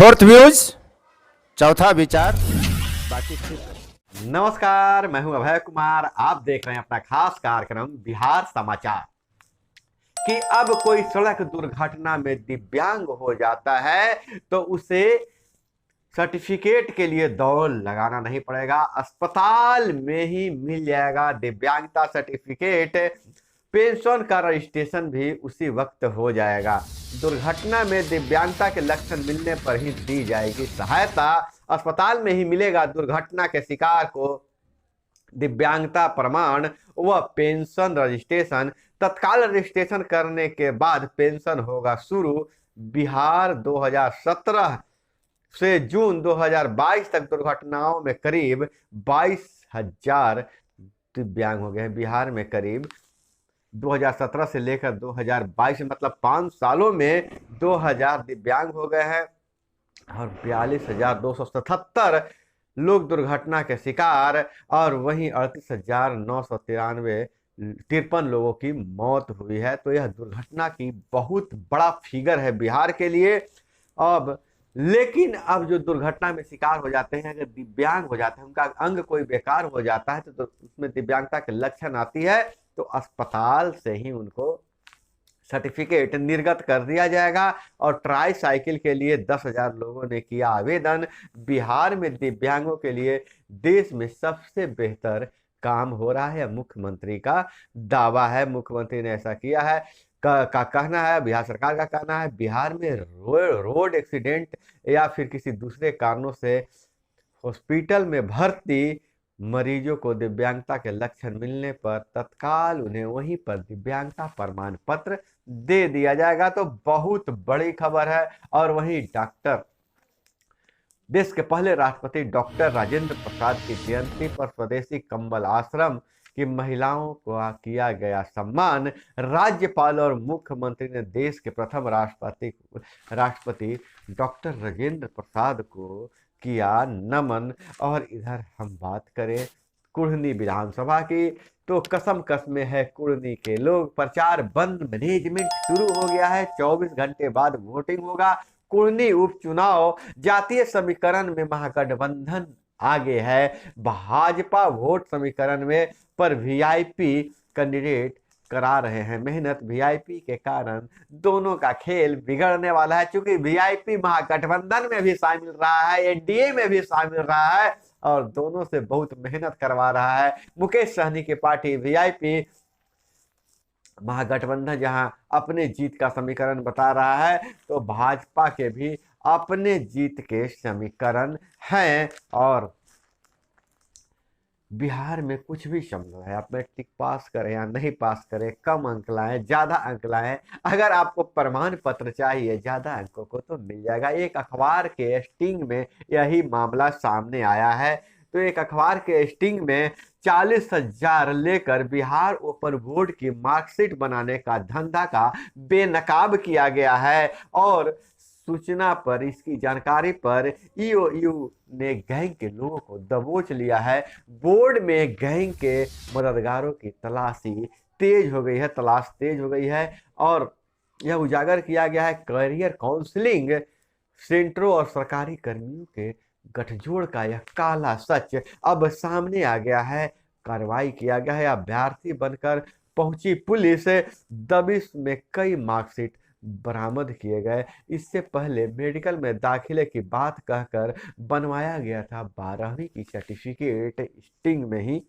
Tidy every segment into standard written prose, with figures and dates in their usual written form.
Fourth views, चौथा विचार, बाकी ठीक। नमस्कार, मैं हूं अभय कुमार। आप देख रहे हैं अपना खास कार्यक्रम बिहार समाचार। कि अब कोई सड़क दुर्घटना में दिव्यांग हो जाता है तो उसे सर्टिफिकेट के लिए दौड़ लगाना नहीं पड़ेगा, अस्पताल में ही मिल जाएगा दिव्यांगता सर्टिफिकेट। पेंशन का रजिस्ट्रेशन भी उसी वक्त हो जाएगा। दुर्घटना में दिव्यांगता के लक्षण मिलने पर ही दी जाएगी सहायता। अस्पताल में ही मिलेगा दुर्घटना के शिकार को दिव्यांगता प्रमाण व पेंशन रजिस्ट्रेशन। तत्काल रजिस्ट्रेशन करने के बाद पेंशन होगा शुरू। बिहार 2017 से जून 2022 तक दुर्घटनाओं में करीब 22,000 दिव्यांग हो गए हैं। बिहार में करीब 2017 से लेकर 2022 मतलब 5 सालों में 2,000 दिव्यांग हो गए हैं और 42,277 लोग दुर्घटना के शिकार और वहीं 38,993 लोगों की मौत हुई है। तो यह दुर्घटना की बहुत बड़ा फिगर है बिहार के लिए। अब लेकिन अब जो दुर्घटना में शिकार हो जाते हैं, अगर दिव्यांग हो जाते हैं, उनका अंग कोई बेकार हो जाता है तो उसमें दिव्यांगता के लक्षण आती है तो अस्पताल से ही उनको सर्टिफिकेट निर्गत कर दिया जाएगा। और ट्राई साइकिल के लिए 10,000 लोगों ने किया आवेदन। बिहार में दिव्यांगों के लिए देश में सबसे बेहतर काम हो रहा है, मुख्यमंत्री का दावा है। मुख्यमंत्री ने ऐसा किया है का कहना है, बिहार सरकार का कहना है। बिहार में रोड एक्सीडेंट या फिर किसी दूसरे कारणों से हॉस्पिटल में भर्ती मरीजों को दिव्यांगता के लक्षण मिलने पर तत्काल उन्हें वहीं पर दिव्यांगता प्रमाण पत्र दे दिया जाएगा। तो बहुत बड़ी खबर है। और वहीं देश के पहले राष्ट्रपति डॉक्टर राजेंद्र प्रसाद की जयंती पर स्वदेशी कंबल आश्रम की महिलाओं को किया गया सम्मान। राज्यपाल और मुख्यमंत्री ने देश के प्रथम राष्ट्रपति डॉक्टर राजेंद्र प्रसाद को किया नमन। और इधर हम बात करें कुढ़नी विधानसभा की तो कसम कसमें है कुढ़नी के लोग। प्रचार बंद, मैनेजमेंट शुरू हो गया है। 24 घंटे बाद वोटिंग होगा। कुढ़नी उपचुनाव जातीय समीकरण में महागठबंधन आगे है। भाजपा वोट समीकरण में पर वीआईपी कैंडिडेट करा रहे हैं मेहनत। वीआईपी के कारण दोनों का खेल बिगड़ने वाला है, क्योंकि वीआईपी महागठबंधन में भी शामिल रहा है, एनडीए में भी शामिल रहा है और दोनों से बहुत मेहनत करवा रहा है। मुकेश सहनी की पार्टी वीआईपी महागठबंधन जहां अपने जीत का समीकरण बता रहा है तो भाजपा के भी अपने जीत के समीकरण हैं। और बिहार में कुछ भी संभव है। आप मैट्रिक पास करें या नहीं पास करें, कम अंक लाएं, ज्यादा अंक लाएं, अगर आपको प्रमाण पत्र चाहिए ज्यादा अंकों को तो मिल जाएगा। एक अखबार के स्टिंग में यही मामला सामने आया है। तो एक अखबार के स्टिंग में 40,000 लेकर बिहार ओपन बोर्ड की मार्कशीट बनाने का धंधा का बेनकाब किया गया है। और सूचना पर, इसकी जानकारी पर ईओयू ने गैंग के लोगों को दबोच लिया है। बोर्ड में गैंग के मददगारों की तलाश तेज हो गई है और यह उजागर किया गया है। करियर काउंसलिंग सेंटरों और सरकारी कर्मियों के गठजोड़ का यह काला सच अब सामने आ गया है। कार्रवाई किया गया है। अभ्यर्थी बनकर पहुंची पुलिस, दबिश में कई मार्कशीट बरामद किए गए। इससे पहले मेडिकल में दाखिले की बात कहकर बनवाया गया था 12वीं की सर्टिफिकेट स्टिंग में ही।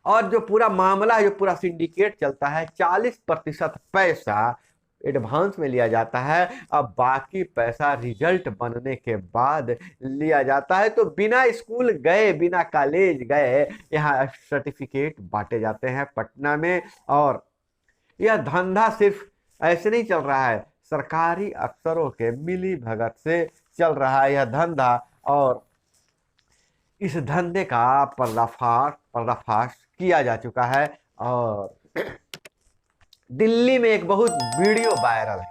और जो पूरा मामला है, जो पूरा सिंडिकेट चलता है, 40% पैसा एडवांस में लिया जाता है। अब बाकी पैसा रिजल्ट बनने के बाद लिया जाता है। तो बिना स्कूल गए, बिना कॉलेज गए यहाँ सर्टिफिकेट बांटे जाते हैं पटना में। और यह धंधा सिर्फ ऐसे नहीं चल रहा है, सरकारी अफसरों के मिली भगत से चल रहा है यह धंधा। और इस धंधे का पर्दाफाश किया जा चुका है। और दिल्ली में एक बहुत वीडियो वायरल है।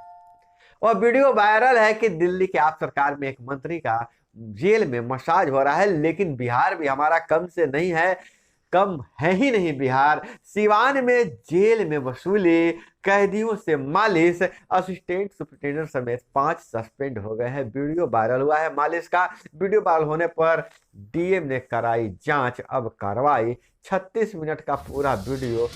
और वीडियो वायरल है कि दिल्ली के आप सरकार में एक मंत्री का जेल में मसाज हो रहा है। लेकिन बिहार भी हमारा कम से नहीं है, कम है ही नहीं बिहार। सिवान में जेल में वसूली कैदियों से मालिश, असिस्टेंट सुपरिटेंडेंट समेत 5 सस्पेंड हो गए हैं। वीडियो वायरल हुआ है मालिश का। वीडियो वायरल होने पर डीएम ने कराई जांच, अब कार्रवाई। 36 मिनट का पूरा वीडियो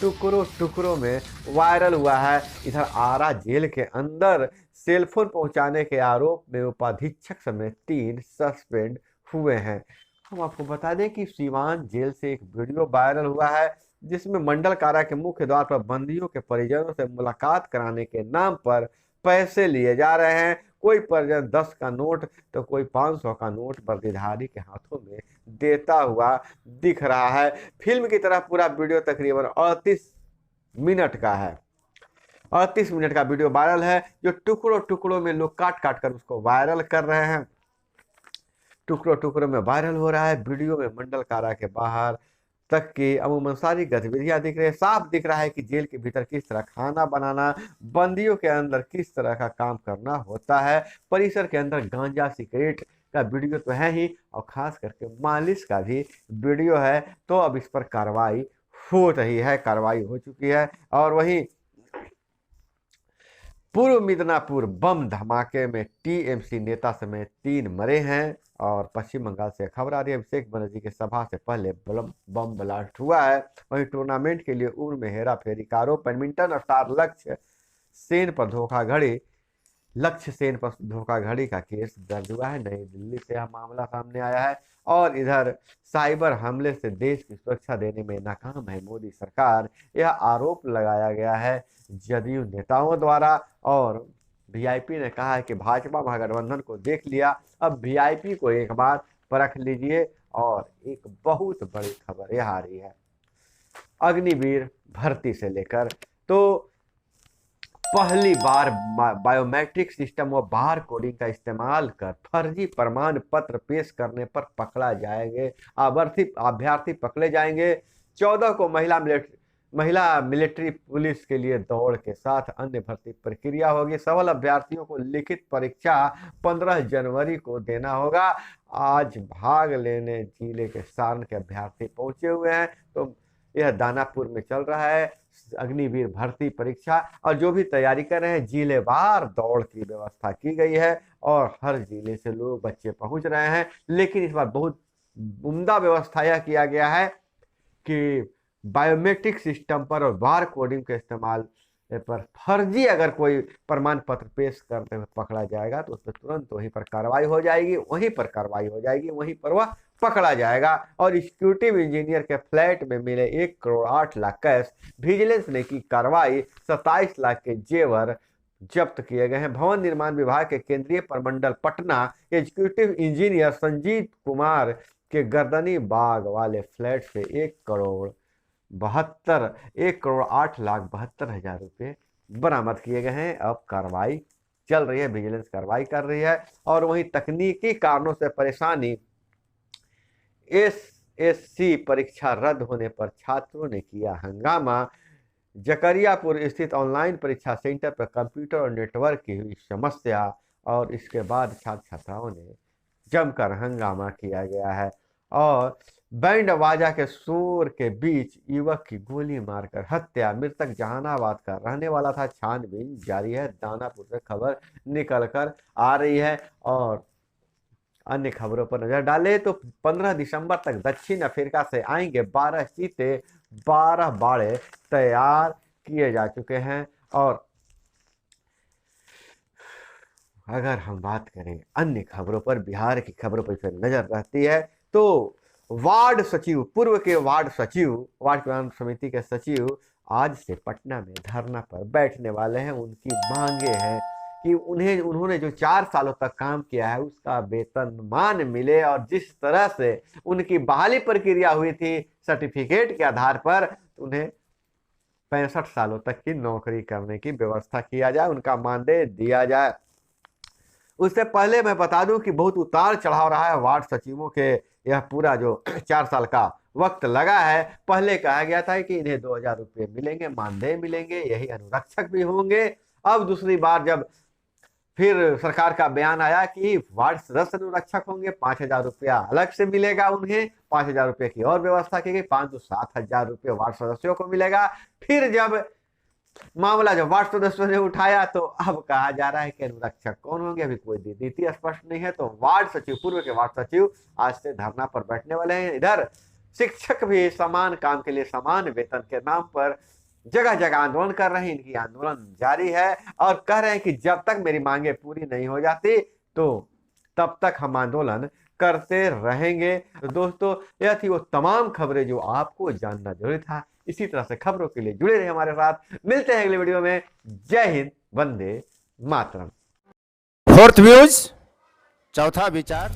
टुकड़ों टुकड़ों में वायरल हुआ है। इधर आरा जेल के अंदर सेलफोन पहुंचाने के आरोप में उपाधीक्षक समेत 3 सस्पेंड हुए हैं। हम आपको बता दें कि सीवान जेल से एक वीडियो वायरल हुआ है जिसमें मंडल कारा के मुख्य द्वार पर बंदियों के परिजनों से मुलाकात कराने के नाम पर पैसे लिए जा रहे हैं। कोई परिजन 10 का नोट तो कोई 500 का नोट वर्दीधारी के हाथों में देता हुआ दिख रहा है। फिल्म की तरह पूरा वीडियो तकरीबन 38 मिनट का है। 38 मिनट का वीडियो वायरल है, जो टुकड़ों टुकड़ों में लोग काट काट कर उसको वायरल कर रहे हैं। टुकड़ों टुकड़ों में वायरल हो रहा है। वीडियो में मंडल कारा के बाहर तक की अमूमन सारी गतिविधियां दिख रही है। साफ दिख रहा है कि जेल के भीतर किस तरह खाना बनाना, बंदियों के अंदर किस तरह का काम करना होता है। परिसर के अंदर गांजा सिगरेट का वीडियो तो है ही, और खास करके मालिश का भी वीडियो है। तो अब इस पर कार्रवाई हो रही है, कार्रवाई हो चुकी है। और वहीं पूर्व मिदनापुर बम धमाके में टीएमसी नेता समेत 3 मरे हैं। और पश्चिम बंगाल से खबर आ रही है, अभिषेक बनर्जी की सभा से पहले बम ब्लास्ट हुआ है। वहीं टूर्नामेंट के लिए उम्र में हेरा फेरी का आरोप। बैडमिंटन स्टार लक्ष्य सेन पर धोखाधड़ी का केस दर्ज हुआ है। नई दिल्ली से यह मामला सामने आया है। और इधर साइबर हमले से देश की सुरक्षा देने में नाकाम है मोदी सरकार, यह आरोप लगाया गया है जदयू नेताओं द्वारा। और वीआईपी ने कहा है कि भाजपा महागठबंधन को देख लिया, अब वीआईपी को एक बार परख लीजिए। और एक बहुत बड़ी खबर यह आ रही है अग्निवीर भर्ती से लेकर। तो पहली बार बायोमेट्रिक सिस्टम व बार कोडिंग का इस्तेमाल कर फर्जी प्रमाण पत्र पेश करने पर पकड़ा जाएंगे अभ्यर्थी पकड़े जाएंगे। 14 को महिला मिलिट्री पुलिस के लिए दौड़ के साथ अन्य भर्ती प्रक्रिया होगी। सफल अभ्यर्थियों को लिखित परीक्षा 15 जनवरी को देना होगा। आज भाग लेने जिले के सारण के अभ्यर्थी पहुंचे हुए हैं। तो यह दानापुर में चल रहा है अग्निवीर भर्ती परीक्षा, और जो भी तैयारी कर रहे हैं जिलेवार दौड़ की व्यवस्था की गई है और हर जिले से लोग बच्चे पहुंच रहे हैं। लेकिन इस बार बहुत उम्दा व्यवस्था यह किया गया है कि बायोमेट्रिक सिस्टम पर और बार कोडिंग के इस्तेमाल पर फर्जी अगर कोई प्रमाण पत्र पेश करने में पकड़ा जाएगा तो उस पर तुरंत वहीं पर कार्रवाई हो जाएगी, वहीं पर वह पकड़ा जाएगा। और एग्जीक्यूटिव इंजीनियर के फ्लैट में मिले 1 करोड़ 8 लाख कैश। विजिलेंस ने की कार्रवाई, 27 लाख के जेवर जब्त किए गए हैं। भवन निर्माण विभाग के केंद्रीय प्रमंडल पटना एग्जीक्यूटिव इंजीनियर संजीत कुमार के गर्दनी बाग वाले फ्लैट से 1 करोड़ 8,72,72,000 रुपये बरामद किए गए हैं। अब कार्रवाई चल रही है, विजिलेंस कार्रवाई कर रही है। और वहीं तकनीकी कारणों से परेशानी, एसएससी परीक्षा रद्द होने पर छात्रों ने किया हंगामा। जकरियापुर स्थित ऑनलाइन परीक्षा सेंटर पर कंप्यूटर और नेटवर्क की हुई समस्या, और इसके बाद छात्र छात्राओं ने जमकर हंगामा किया गया है। और बैंड बाजा के शोर के बीच युवक की गोली मारकर हत्या। मृतक जहानाबाद का रहने वाला था। छानबीन जारी है। दानापुर से खबर निकलकर आ रही है। और अन्य खबरों पर नजर डालें तो 15 दिसंबर तक दक्षिण अफ्रीका से आएंगे 12 चीते, 12 बाड़े तैयार किए जा चुके हैं। और अगर हम बात करें अन्य खबरों पर, बिहार की खबरों पर फिर नजर रहती है तो वार्ड कल्याण समिति के सचिव आज से पटना में धरना पर बैठने वाले हैं। उनकी मांगे हैं कि उन्होंने जो 4 सालों तक काम किया है उसका वेतनमान मिले, और जिस तरह से उनकी बहाली प्रक्रिया हुई थी सर्टिफिकेट के आधार पर, उन्हें 65 सालों तक की नौकरी करने की व्यवस्था किया जाए, उनका मानदेय दिया जाए। उससे पहले मैं बता दूं कि बहुत उतार चढ़ाव रहा है वार्ड सचिवों के। यह पूरा जो 4 साल का वक्त लगा है, पहले कहा गया था कि इन्हें 2,000 रुपये मिलेंगे, मानदेय मिलेंगे, यही अनुरक्षक भी होंगे। अब दूसरी बार जब फिर सरकार का बयान आया कि वार्ड सदस्य अनुरक्षक होंगे, 5,000 रुपया अलग से मिलेगा उन्हें, 5,000 रुपये की और व्यवस्था की गई, 5 तो 7,000 रुपये वार्ड सदस्यों को मिलेगा। फिर जब मामला जो वार्ड सदस्यों ने उठाया, तो अब कहा जा रहा है कि अनुरक्षक कौन होंगे, अभी कोई नीति स्पष्ट नहीं है। तो वार्ड सचिव, पूर्व के वार्ड सचिव आज से धरना पर बैठने वाले हैं। इधर शिक्षक भी समान काम के लिए समान वेतन के नाम पर जगह जगह आंदोलन कर रहे हैं। इनकी आंदोलन जारी है और कह रहे हैं कि जब तक मेरी मांगे पूरी नहीं हो जाती तो तब तक हम आंदोलन करते रहेंगे। तो दोस्तों, यह थी वो तमाम खबरें जो आपको जानना जरूरी था। इसी तरह से खबरों के लिए जुड़े रहे हमारे साथ। मिलते हैं अगले वीडियो में। जय हिंद, वंदे मातरम। फोर्थ व्यूज, चौथा विचार।